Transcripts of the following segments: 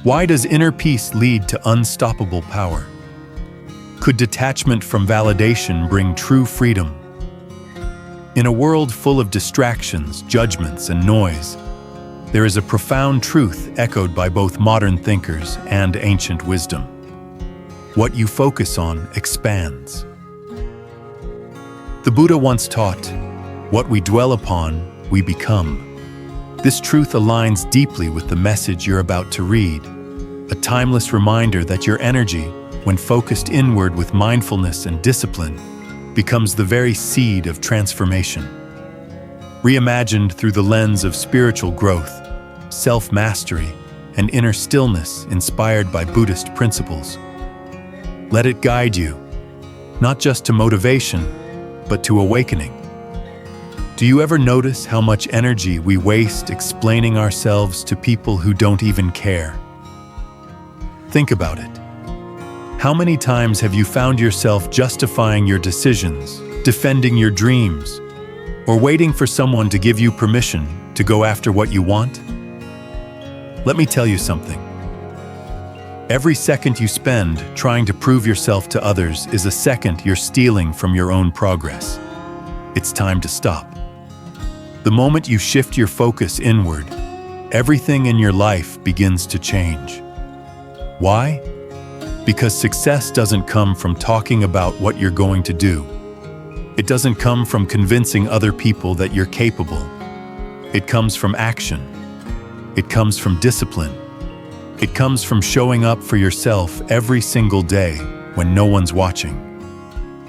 Why does inner peace lead to unstoppable power? Could detachment from validation bring true freedom? In a world full of distractions, judgments, and noise, there is a profound truth echoed by both modern thinkers and ancient wisdom. What you focus on expands. The Buddha once taught, "What we dwell upon, we become." This truth aligns deeply with the message you're about to read, a timeless reminder that your energy, when focused inward with mindfulness and discipline, becomes the very seed of transformation. Reimagined through the lens of spiritual growth, self-mastery, and inner stillness inspired by Buddhist principles. Let it guide you, not just to motivation, but to awakening. Do you ever notice how much energy we waste explaining ourselves to people who don't even care? Think about it. How many times have you found yourself justifying your decisions, defending your dreams, or waiting for someone to give you permission to go after what you want? Let me tell you something. Every second you spend trying to prove yourself to others is a second you're stealing from your own progress. It's time to stop. The moment you shift your focus inward, everything in your life begins to change. Why? Because success doesn't come from talking about what you're going to do. It doesn't come from convincing other people that you're capable. It comes from action. It comes from discipline. It comes from showing up for yourself every single day when no one's watching.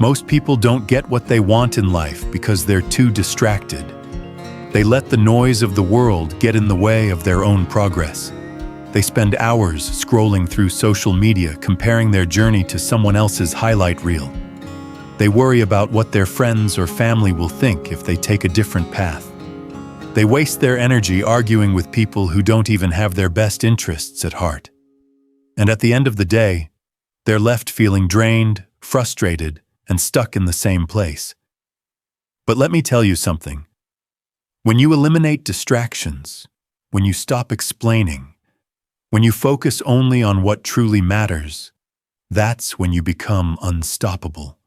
Most people don't get what they want in life because they're too distracted. They let the noise of the world get in the way of their own progress. They spend hours scrolling through social media comparing their journey to someone else's highlight reel. They worry about what their friends or family will think if they take a different path. They waste their energy arguing with people who don't even have their best interests at heart. And at the end of the day, they're left feeling drained, frustrated, and stuck in the same place. But let me tell you something. When you eliminate distractions, when you stop explaining, when you focus only on what truly matters, that's when you become unstoppable.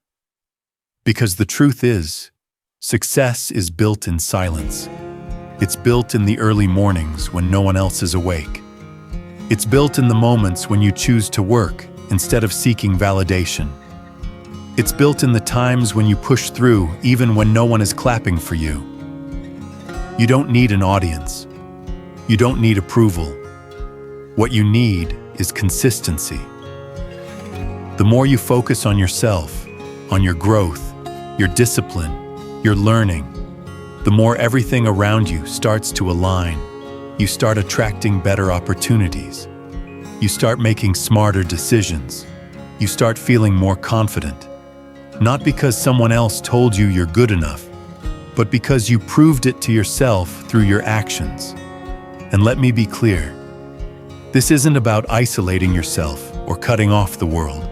Because the truth is, success is built in silence. It's built in the early mornings when no one else is awake. It's built in the moments when you choose to work instead of seeking validation. It's built in the times when you push through even when no one is clapping for you. You don't need an audience. You don't need approval. What you need is consistency. The more you focus on yourself, on your growth, your discipline, your learning, the more everything around you starts to align. You start attracting better opportunities. You start making smarter decisions. You start feeling more confident. Not because someone else told you you're good enough, but because you proved it to yourself through your actions. And let me be clear, this isn't about isolating yourself or cutting off the world.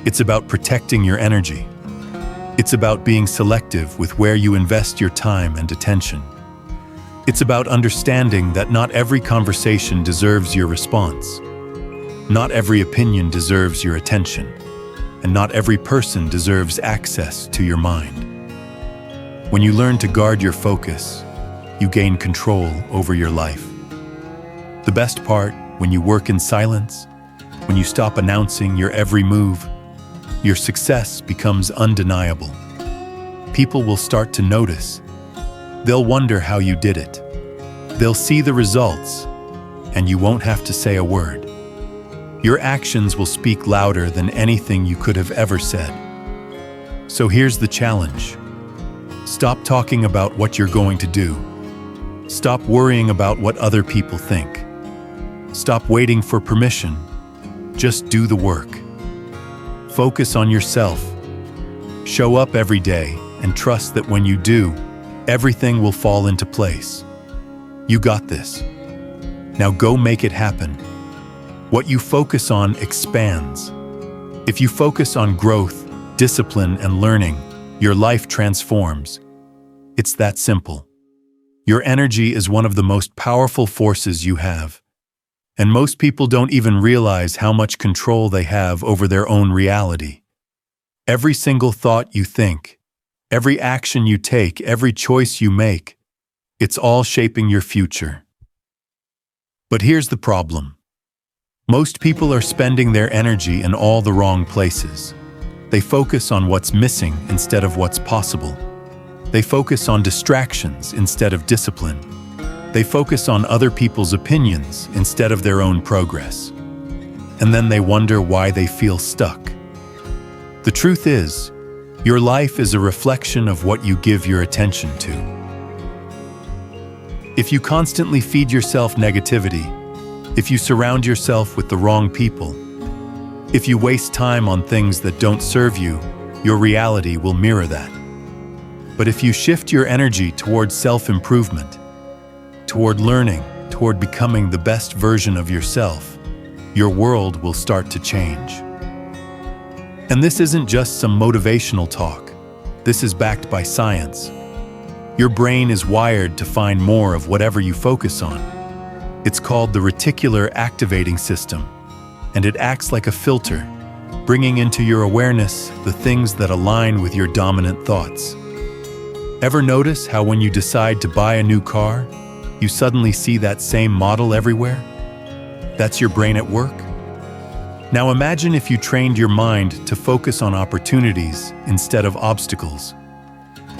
It's about protecting your energy. It's about being selective with where you invest your time and attention. It's about understanding that not every conversation deserves your response. Not every opinion deserves your attention. And not every person deserves access to your mind. When you learn to guard your focus, you gain control over your life. The best part, when you work in silence, when you stop announcing your every move, your success becomes undeniable. People will start to notice. They'll wonder how you did it. They'll see the results, and you won't have to say a word. Your actions will speak louder than anything you could have ever said. So here's the challenge. Stop talking about what you're going to do. Stop worrying about what other people think. Stop waiting for permission. Just do the work. Focus on yourself. Show up every day and trust that when you do, everything will fall into place. You got this. Now go make it happen. What you focus on expands. If you focus on growth, discipline, and learning, your life transforms. It's that simple. Your energy is one of the most powerful forces you have. And most people don't even realize how much control they have over their own reality. Every single thought you think, every action you take, every choice you make, it's all shaping your future. But here's the problem. Most people are spending their energy in all the wrong places. They focus on what's missing instead of what's possible. They focus on distractions instead of discipline. They focus on other people's opinions instead of their own progress. And then they wonder why they feel stuck. The truth is, your life is a reflection of what you give your attention to. If you constantly feed yourself negativity, if you surround yourself with the wrong people, if you waste time on things that don't serve you, your reality will mirror that. But if you shift your energy toward self-improvement, toward learning, toward becoming the best version of yourself, your world will start to change. And this isn't just some motivational talk. This is backed by science. Your brain is wired to find more of whatever you focus on. It's called the reticular activating system, and it acts like a filter, bringing into your awareness the things that align with your dominant thoughts. Ever notice how when you decide to buy a new car, you suddenly see that same model everywhere? That's your brain at work. Now imagine if you trained your mind to focus on opportunities instead of obstacles.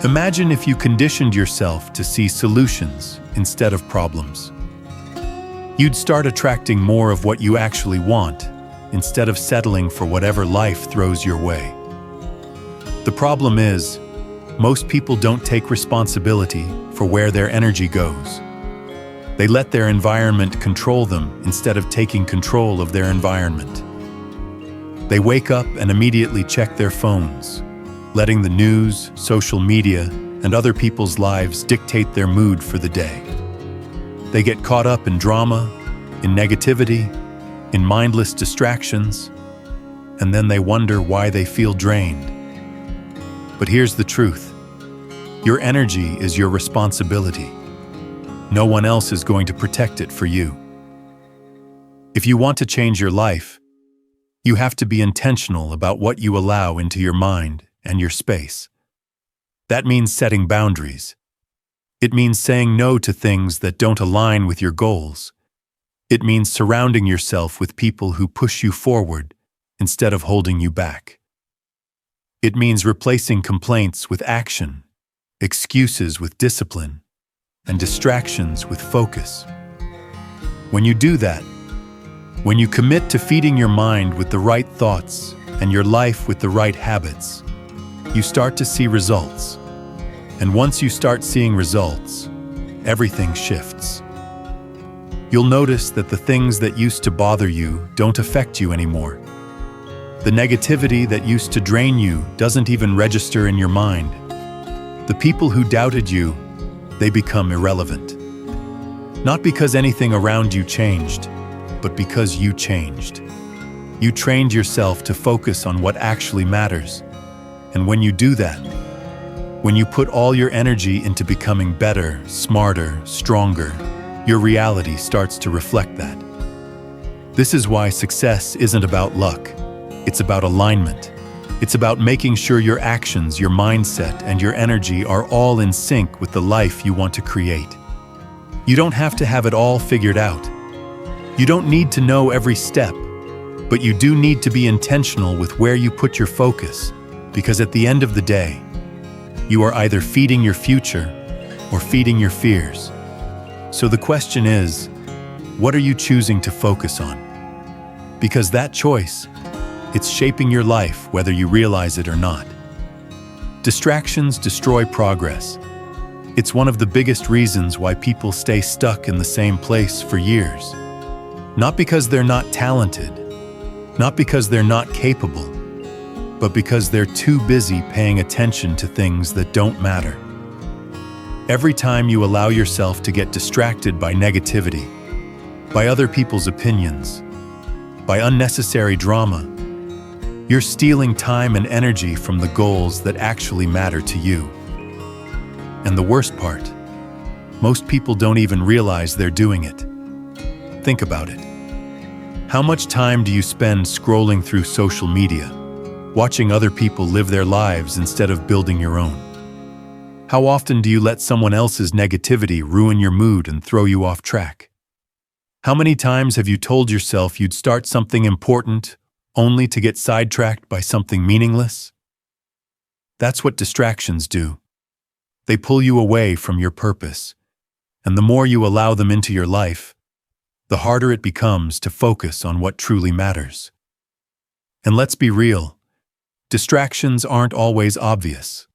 Imagine if you conditioned yourself to see solutions instead of problems. You'd start attracting more of what you actually want, instead of settling for whatever life throws your way. The problem is, most people don't take responsibility for where their energy goes. They let their environment control them instead of taking control of their environment. They wake up and immediately check their phones, letting the news, social media, and other people's lives dictate their mood for the day. They get caught up in drama, in negativity, in mindless distractions, and then they wonder why they feel drained. But here's the truth. Your energy is your responsibility. No one else is going to protect it for you. If you want to change your life, you have to be intentional about what you allow into your mind and your space. That means setting boundaries. It means saying no to things that don't align with your goals. It means surrounding yourself with people who push you forward instead of holding you back. It means replacing complaints with action, excuses with discipline, and distractions with focus. When you do that, when you commit to feeding your mind with the right thoughts and your life with the right habits, you start to see results. And once you start seeing results, everything shifts. You'll notice that the things that used to bother you don't affect you anymore. The negativity that used to drain you doesn't even register in your mind. The people who doubted you, they become irrelevant. Not because anything around you changed, but because you changed. You trained yourself to focus on what actually matters. And when you do that, when you put all your energy into becoming better, smarter, stronger, your reality starts to reflect that. This is why success isn't about luck. It's about alignment. It's about making sure your actions, your mindset, and your energy are all in sync with the life you want to create. You don't have to have it all figured out. You don't need to know every step, but you do need to be intentional with where you put your focus, because at the end of the day, you are either feeding your future or feeding your fears. So the question is, what are you choosing to focus on? Because that choice, it's shaping your life whether you realize it or not. Distractions destroy progress. It's one of the biggest reasons why people stay stuck in the same place for years. Not because they're not talented, not because they're not capable, but because they're too busy paying attention to things that don't matter. Every time you allow yourself to get distracted by negativity, by other people's opinions, by unnecessary drama, you're stealing time and energy from the goals that actually matter to you. And the worst part, most people don't even realize they're doing it. Think about it. How much time do you spend scrolling through social media, watching other people live their lives instead of building your own? How often do you let someone else's negativity ruin your mood and throw you off track? How many times have you told yourself you'd start something important only to get sidetracked by something meaningless? That's what distractions do. They pull you away from your purpose, and the more you allow them into your life, the harder it becomes to focus on what truly matters. And let's be real, distractions aren't always obvious.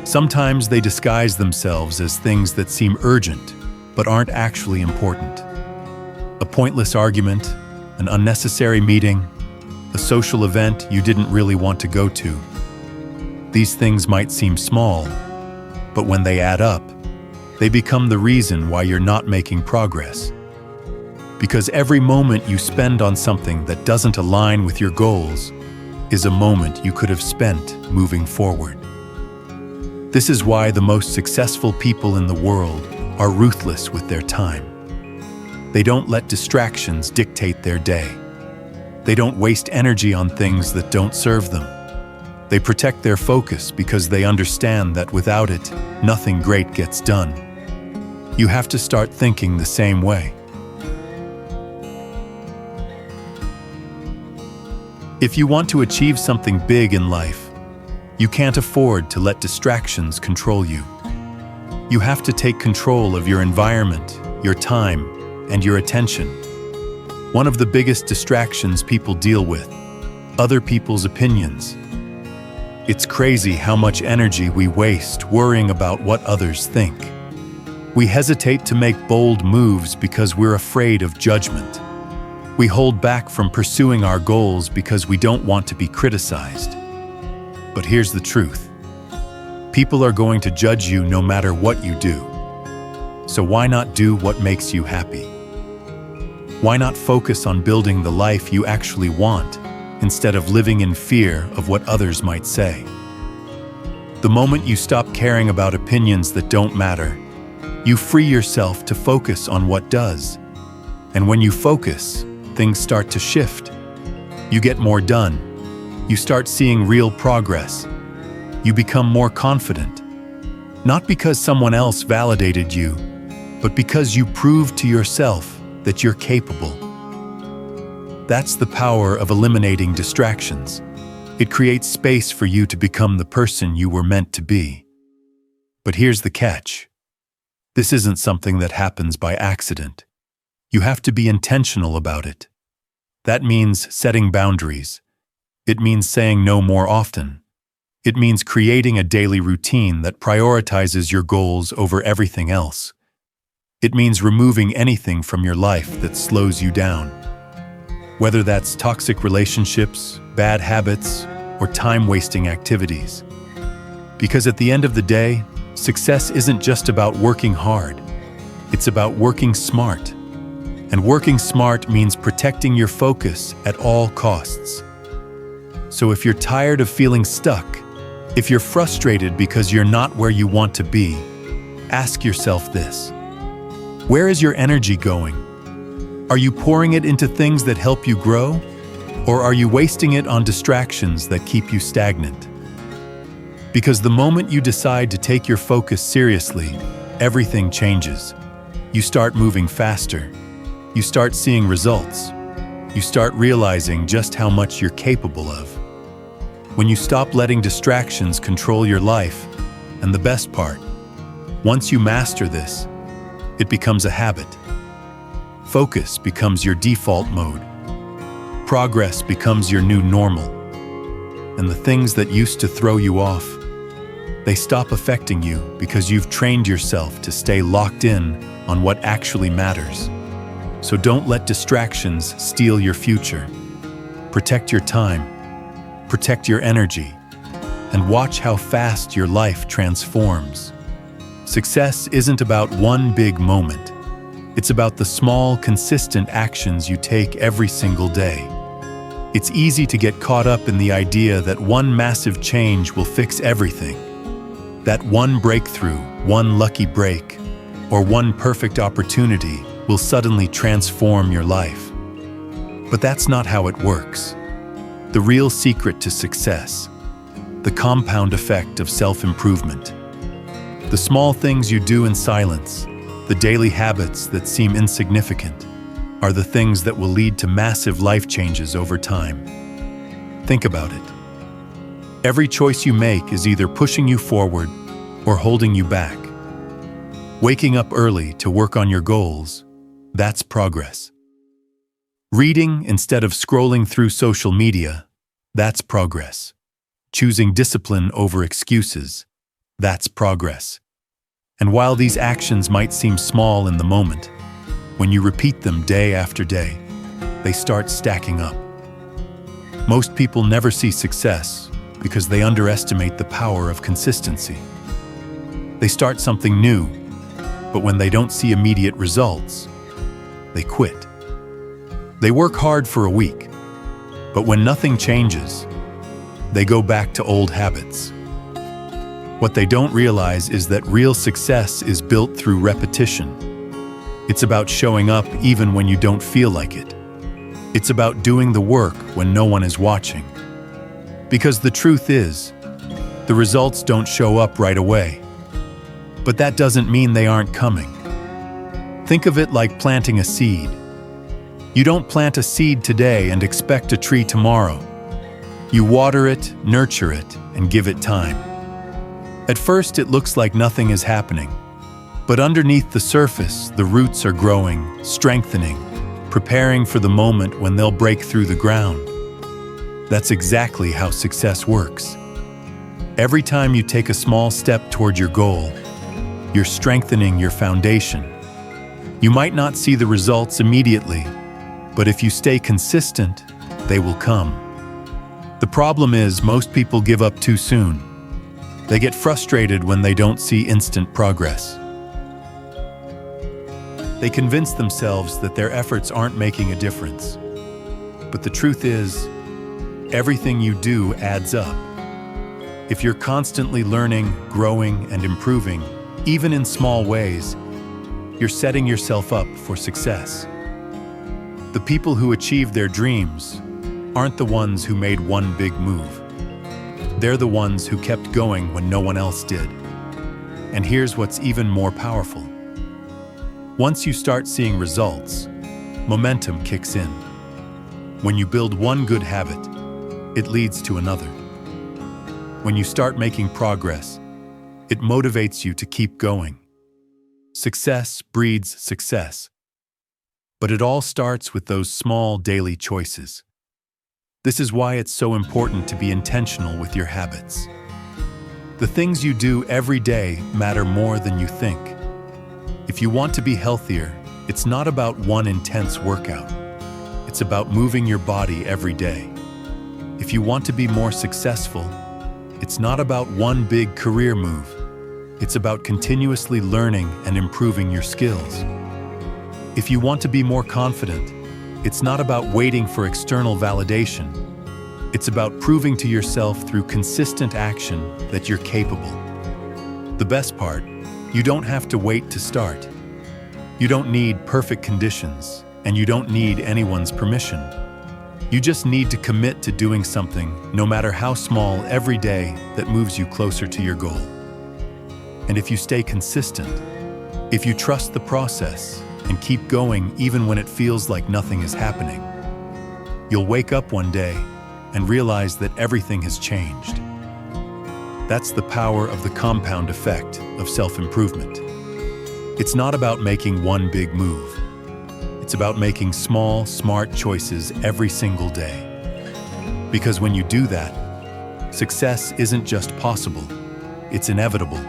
Sometimes they disguise themselves as things that seem urgent, but aren't actually important. A pointless argument, an unnecessary meeting, a social event you didn't really want to go to. These things might seem small, but when they add up, they become the reason why you're not making progress. Because every moment you spend on something that doesn't align with your goals is a moment you could have spent moving forward. This is why the most successful people in the world are ruthless with their time. They don't let distractions dictate their day. They don't waste energy on things that don't serve them. They protect their focus because they understand that without it, nothing great gets done. You have to start thinking the same way. If you want to achieve something big in life, you can't afford to let distractions control you. You have to take control of your environment, your time, and your attention. One of the biggest distractions people deal with, other people's opinions. It's crazy how much energy we waste worrying about what others think. We hesitate to make bold moves because we're afraid of judgment. We hold back from pursuing our goals because we don't want to be criticized. But here's the truth. People are going to judge you no matter what you do. So why not do what makes you happy? Why not focus on building the life you actually want instead of living in fear of what others might say? The moment you stop caring about opinions that don't matter, you free yourself to focus on what does. And when you focus, things start to shift. You get more done. You start seeing real progress. You become more confident. Not because someone else validated you, but because you proved to yourself that you're capable. That's the power of eliminating distractions. It creates space for you to become the person you were meant to be. But here's the catch. This isn't something that happens by accident. You have to be intentional about it. That means setting boundaries. It means saying no more often. It means creating a daily routine that prioritizes your goals over everything else. It means removing anything from your life that slows you down. Whether that's toxic relationships, bad habits, or time-wasting activities. Because at the end of the day, success isn't just about working hard. It's about working smart. And working smart means protecting your focus at all costs. So if you're tired of feeling stuck, if you're frustrated because you're not where you want to be, ask yourself this. Where is your energy going? Are you pouring it into things that help you grow? Or are you wasting it on distractions that keep you stagnant? Because the moment you decide to take your focus seriously, everything changes. You start moving faster. You start seeing results. You start realizing just how much you're capable of. When you stop letting distractions control your life, and the best part, once you master this, it becomes a habit. Focus becomes your default mode. Progress becomes your new normal. And the things that used to throw you off, they stop affecting you because you've trained yourself to stay locked in on what actually matters. So don't let distractions steal your future. Protect your time, protect your energy, and watch how fast your life transforms. Success isn't about one big moment. It's about the small, consistent actions you take every single day. It's easy to get caught up in the idea that one massive change will fix everything. That one breakthrough, one lucky break, or one perfect opportunity will suddenly transform your life. But that's not how it works. The real secret to success, the compound effect of self-improvement. The small things you do in silence, the daily habits that seem insignificant, are the things that will lead to massive life changes over time. Think about it. Every choice you make is either pushing you forward or holding you back. Waking up early to work on your goals, that's progress. Reading instead of scrolling through social media, that's progress. Choosing discipline over excuses, that's progress. And while these actions might seem small in the moment, when you repeat them day after day, they start stacking up. Most people never see success because they underestimate the power of consistency. They start something new, but when they don't see immediate results, they quit. They work hard for a week, but when nothing changes, they go back to old habits. What they don't realize is that real success is built through repetition. It's about showing up even when you don't feel like it. It's about doing the work when no one is watching. Because the truth is, the results don't show up right away. But that doesn't mean they aren't coming. Think of it like planting a seed. You don't plant a seed today and expect a tree tomorrow. You water it, nurture it, and give it time. At first, it looks like nothing is happening. But underneath the surface, the roots are growing, strengthening, preparing for the moment when they'll break through the ground. That's exactly how success works. Every time you take a small step toward your goal, you're strengthening your foundation. You might not see the results immediately, but if you stay consistent, they will come. The problem is most people give up too soon. They get frustrated when they don't see instant progress. They convince themselves that their efforts aren't making a difference. But the truth is, everything you do adds up. If you're constantly learning, growing, and improving, even in small ways, you're setting yourself up for success. The people who achieve their dreams aren't the ones who made one big move. They're the ones who kept going when no one else did. And here's what's even more powerful. Once you start seeing results, momentum kicks in. When you build one good habit, it leads to another. When you start making progress, it motivates you to keep going. Success breeds success. But it all starts with those small daily choices. This is why it's so important to be intentional with your habits. The things you do every day matter more than you think. If you want to be healthier, it's not about one intense workout. It's about moving your body every day. If you want to be more successful, it's not about one big career move. It's about continuously learning and improving your skills. If you want to be more confident, it's not about waiting for external validation. It's about proving to yourself through consistent action that you're capable. The best part, you don't have to wait to start. You don't need perfect conditions, and you don't need anyone's permission. You just need to commit to doing something, no matter how small, every day that moves you closer to your goal. And if you stay consistent, if you trust the process and keep going even when it feels like nothing is happening, you'll wake up one day and realize that everything has changed. That's the power of the compound effect of self-improvement. It's not about making one big move. It's about making small, smart choices every single day. Because when you do that, success isn't just possible, it's inevitable.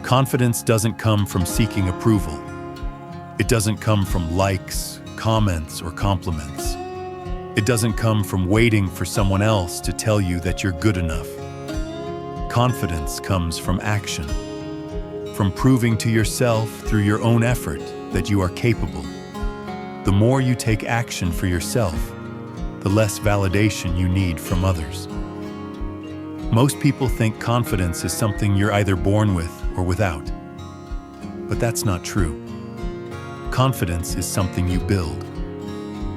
Confidence doesn't come from seeking approval. It doesn't come from likes, comments, or compliments. It doesn't come from waiting for someone else to tell you that you're good enough. Confidence comes from action, from proving to yourself through your own effort that you are capable. The more you take action for yourself, the less validation you need from others. Most people think confidence is something you're either born with or without. But that's not true. Confidence is something you build.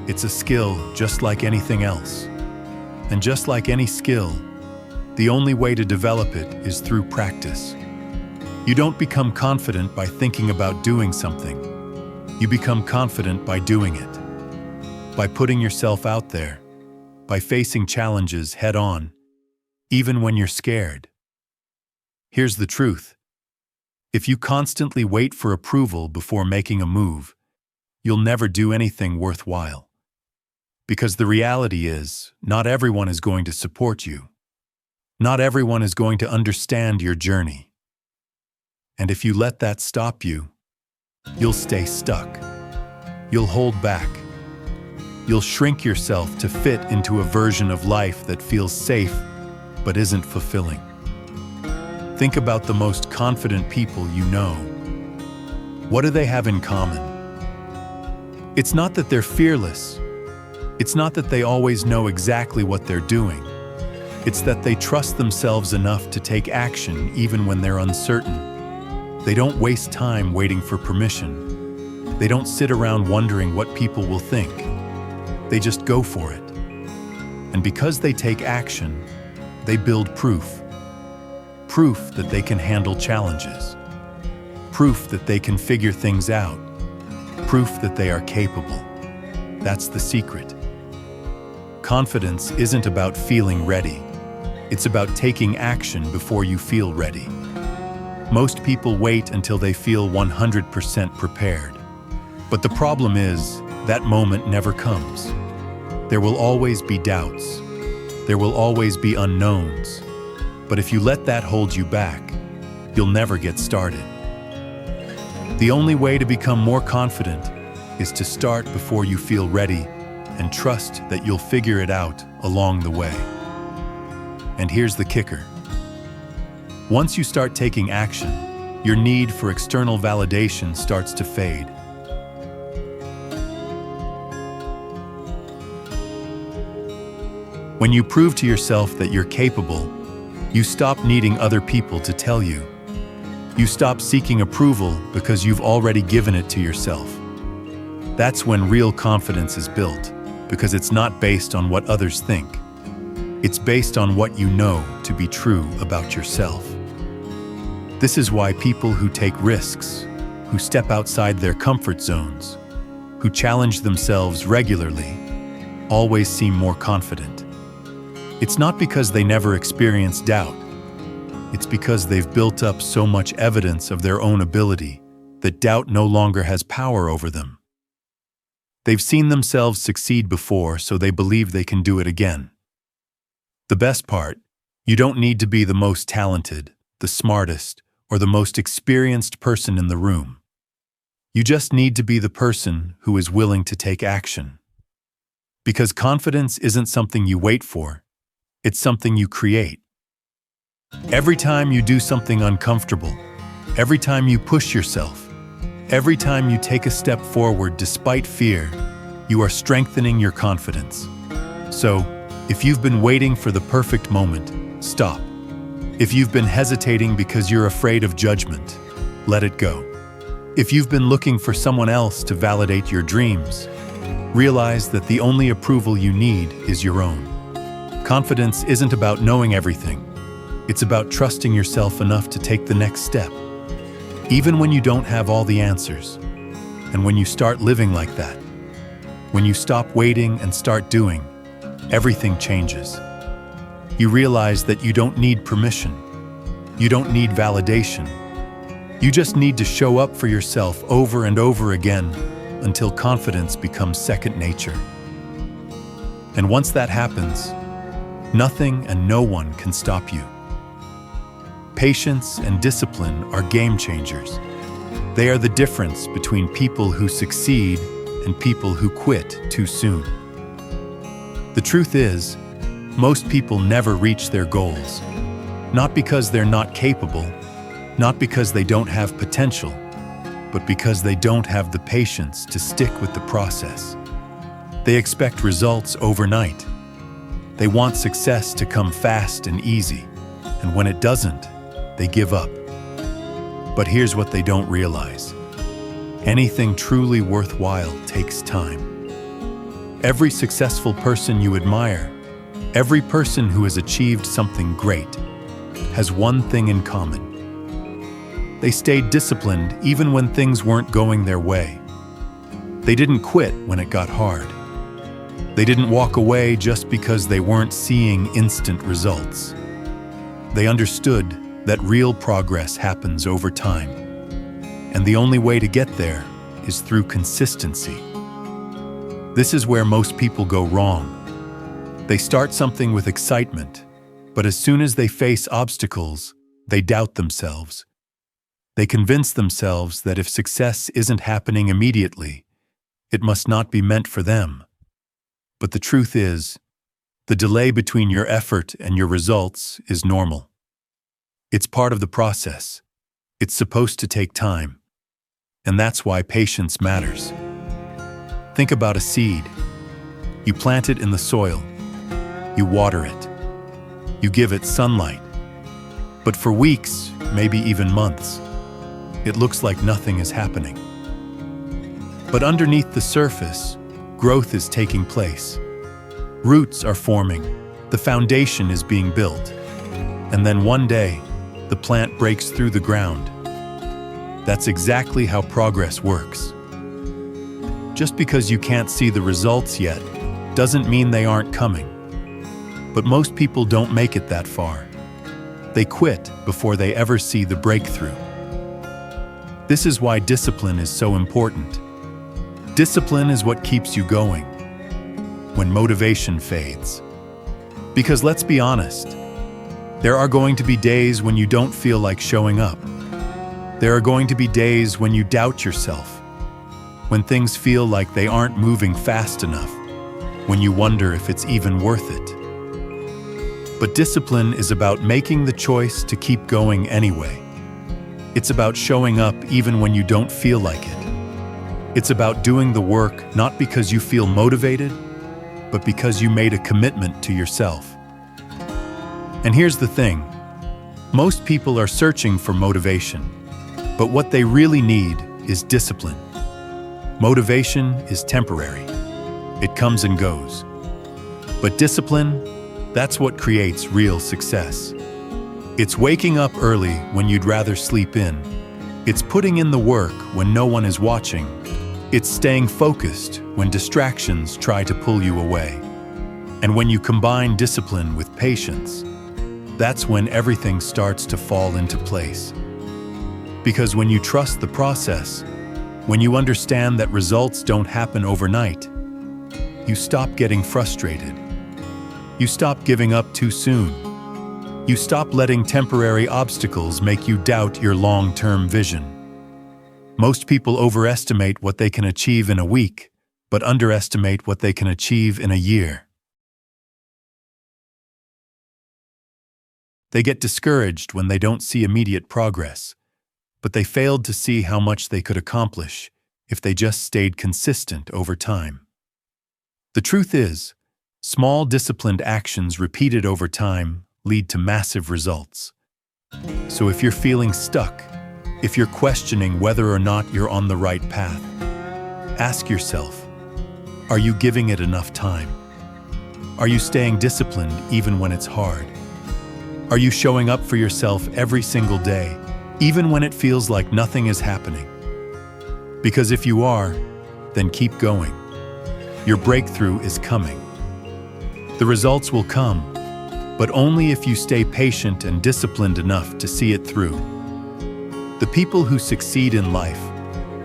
It's a skill just like anything else. And just like any skill, the only way to develop it is through practice. You don't become confident by thinking about doing something. You become confident by doing it, by putting yourself out there, by facing challenges head on, even when you're scared. Here's the truth. If you constantly wait for approval before making a move, you'll never do anything worthwhile. Because the reality is, not everyone is going to support you. Not everyone is going to understand your journey. And if you let that stop you, you'll stay stuck. You'll hold back. You'll shrink yourself to fit into a version of life that feels safe but isn't fulfilling. Think about the most confident people you know. What do they have in common? It's not that they're fearless. It's not that they always know exactly what they're doing. It's that they trust themselves enough to take action even when they're uncertain. They don't waste time waiting for permission. They don't sit around wondering what people will think. They just go for it. And because they take action, they build proof. Proof that they can handle challenges. Proof that they can figure things out. Proof that they are capable. That's the secret. Confidence isn't about feeling ready. It's about taking action before you feel ready. Most people wait until they feel 100% prepared. But the problem is, that moment never comes. There will always be doubts. There will always be unknowns. But if you let that hold you back, you'll never get started. The only way to become more confident is to start before you feel ready and trust that you'll figure it out along the way. And here's the kicker. Once you start taking action, your need for external validation starts to fade. When you prove to yourself that you're capable, you stop needing other people to tell you. You stop seeking approval because you've already given it to yourself. That's when real confidence is built, because it's not based on what others think. It's based on what you know to be true about yourself. This is why people who take risks, who step outside their comfort zones, who challenge themselves regularly, always seem more confident. It's not because they never experience doubt. It's because they've built up so much evidence of their own ability that doubt no longer has power over them. They've seen themselves succeed before, so they believe they can do it again. The best part, you don't need to be the most talented, the smartest, or the most experienced person in the room. You just need to be the person who is willing to take action. Because confidence isn't something you wait for, it's something you create. Every time you do something uncomfortable, every time you push yourself, every time you take a step forward despite fear, you are strengthening your confidence. So, if you've been waiting for the perfect moment, stop. If you've been hesitating because you're afraid of judgment, let it go. If you've been looking for someone else to validate your dreams, realize that the only approval you need is your own. Confidence isn't about knowing everything. It's about trusting yourself enough to take the next step. Even when you don't have all the answers, and when you start living like that, when you stop waiting and start doing, everything changes. You realize that you don't need permission. You don't need validation. You just need to show up for yourself over and over again until confidence becomes second nature. And once that happens, nothing and no one can stop you. Patience and discipline are game changers. They are the difference between people who succeed and people who quit too soon. The truth is, most people never reach their goals, not because they're not capable, not because they don't have potential, but because they don't have the patience to stick with the process. They expect results overnight. They want success to come fast and easy, and when it doesn't, they give up. But here's what they don't realize. Anything truly worthwhile takes time. Every successful person you admire, every person who has achieved something great, has one thing in common. They stayed disciplined even when things weren't going their way. They didn't quit when it got hard. They didn't walk away just because they weren't seeing instant results. They understood that real progress happens over time, and the only way to get there is through consistency. This is where most people go wrong. They start something with excitement, but as soon as they face obstacles, they doubt themselves. They convince themselves that if success isn't happening immediately, it must not be meant for them. But the truth is, the delay between your effort and your results is normal. It's part of the process. It's supposed to take time. And that's why patience matters. Think about a seed. You plant it in the soil. You water it. You give it sunlight. But for weeks, maybe even months, it looks like nothing is happening. But underneath the surface, growth is taking place. Roots are forming. The foundation is being built. And then one day, the plant breaks through the ground. That's exactly how progress works. Just because you can't see the results yet doesn't mean they aren't coming. But most people don't make it that far. They quit before they ever see the breakthrough. This is why discipline is so important. Discipline is what keeps you going when motivation fades. Because let's be honest, there are going to be days when you don't feel like showing up. There are going to be days when you doubt yourself, when things feel like they aren't moving fast enough, when you wonder if it's even worth it. But discipline is about making the choice to keep going anyway. It's about showing up even when you don't feel like it. It's about doing the work not because you feel motivated, but because you made a commitment to yourself. And here's the thing. Most people are searching for motivation, but what they really need is discipline. Motivation is temporary. It comes and goes. But discipline, that's what creates real success. It's waking up early when you'd rather sleep in. It's putting in the work when no one is watching. It's staying focused when distractions try to pull you away. And when you combine discipline with patience, that's when everything starts to fall into place. Because when you trust the process, when you understand that results don't happen overnight, you stop getting frustrated. You stop giving up too soon. You stop letting temporary obstacles make you doubt your long-term vision. Most people overestimate what they can achieve in a week, but underestimate what they can achieve in a year. They get discouraged when they don't see immediate progress, but they failed to see how much they could accomplish if they just stayed consistent over time. The truth is, small disciplined actions repeated over time lead to massive results. So if you're feeling stuck, if you're questioning whether or not you're on the right path, ask yourself, are you giving it enough time? Are you staying disciplined even when it's hard? Are you showing up for yourself every single day, even when it feels like nothing is happening? Because if you are, then keep going. Your breakthrough is coming. The results will come, but only if you stay patient and disciplined enough to see it through. The people who succeed in life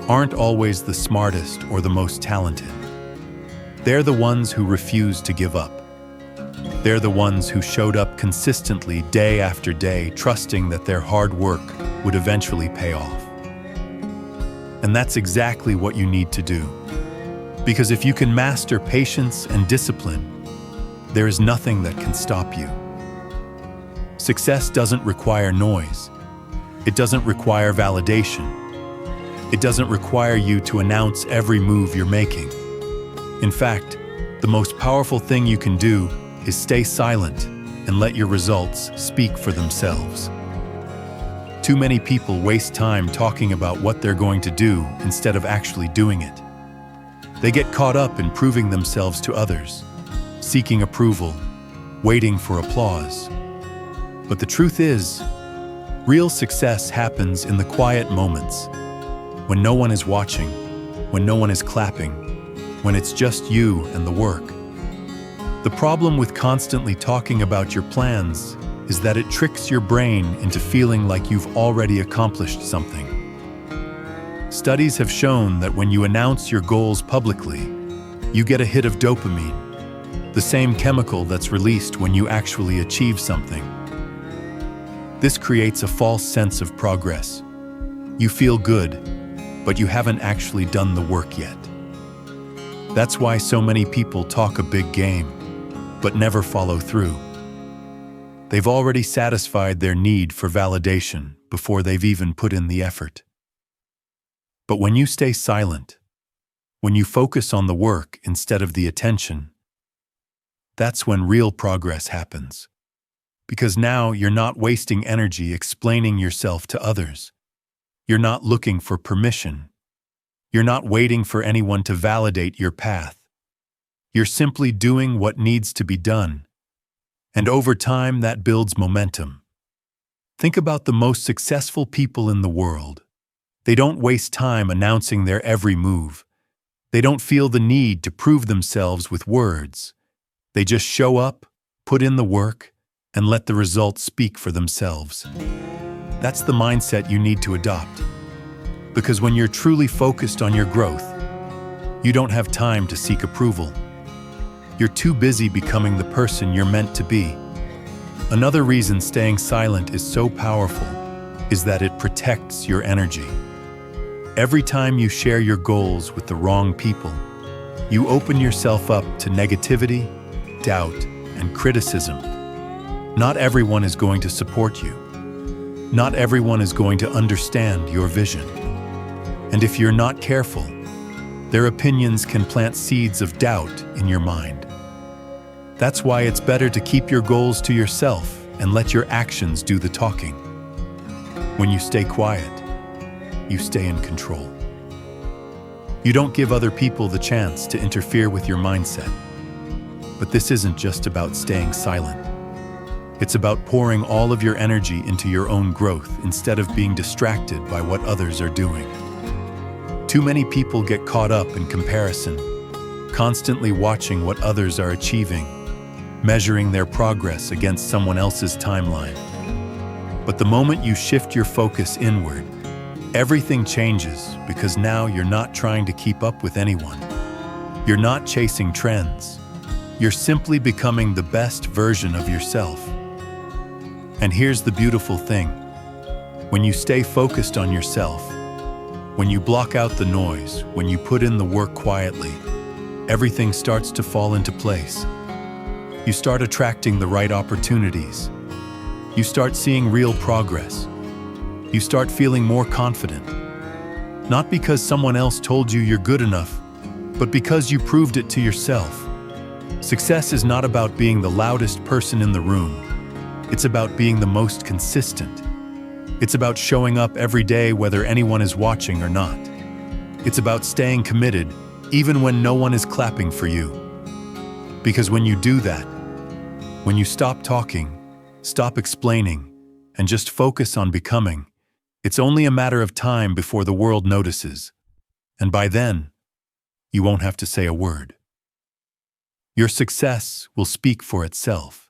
aren't always the smartest or the most talented. They're the ones who refuse to give up. They're the ones who showed up consistently day after day, trusting that their hard work would eventually pay off. And that's exactly what you need to do. Because if you can master patience and discipline, there is nothing that can stop you. Success doesn't require noise. It doesn't require validation. It doesn't require you to announce every move you're making. In fact, the most powerful thing you can do is stay silent and let your results speak for themselves. Too many people waste time talking about what they're going to do instead of actually doing it. They get caught up in proving themselves to others, seeking approval, waiting for applause. But the truth is, real success happens in the quiet moments, when no one is watching, when no one is clapping, when it's just you and the work. The problem with constantly talking about your plans is that it tricks your brain into feeling like you've already accomplished something. Studies have shown that when you announce your goals publicly, you get a hit of dopamine, the same chemical that's released when you actually achieve something. This creates a false sense of progress. You feel good, but you haven't actually done the work yet. That's why so many people talk a big game, but never follow through. They've already satisfied their need for validation before they've even put in the effort. But when you stay silent, when you focus on the work instead of the attention, that's when real progress happens. Because now you're not wasting energy explaining yourself to others. You're not looking for permission. You're not waiting for anyone to validate your path. You're simply doing what needs to be done. And over time, that builds momentum. Think about the most successful people in the world. They don't waste time announcing their every move. They don't feel the need to prove themselves with words. They just show up, put in the work, and let the results speak for themselves. That's the mindset you need to adopt. Because when you're truly focused on your growth, you don't have time to seek approval. You're too busy becoming the person you're meant to be. Another reason staying silent is so powerful is that it protects your energy. Every time you share your goals with the wrong people, you open yourself up to negativity, doubt, and criticism. Not everyone is going to support you. Not everyone is going to understand your vision. And if you're not careful, their opinions can plant seeds of doubt in your mind. That's why it's better to keep your goals to yourself and let your actions do the talking. When you stay quiet, you stay in control. You don't give other people the chance to interfere with your mindset. But this isn't just about staying silent. It's about pouring all of your energy into your own growth instead of being distracted by what others are doing. Too many people get caught up in comparison, constantly watching what others are achieving, measuring their progress against someone else's timeline. But the moment you shift your focus inward, everything changes because now you're not trying to keep up with anyone. You're not chasing trends. You're simply becoming the best version of yourself. And here's the beautiful thing. When you stay focused on yourself, when you block out the noise, when you put in the work quietly, everything starts to fall into place. You start attracting the right opportunities. You start seeing real progress. You start feeling more confident. Not because someone else told you you're good enough, but because you proved it to yourself. Success is not about being the loudest person in the room. It's about being the most consistent. It's about showing up every day whether anyone is watching or not. It's about staying committed even when no one is clapping for you. Because when you do that, when you stop talking, stop explaining, and just focus on becoming, it's only a matter of time before the world notices. And by then, you won't have to say a word. Your success will speak for itself.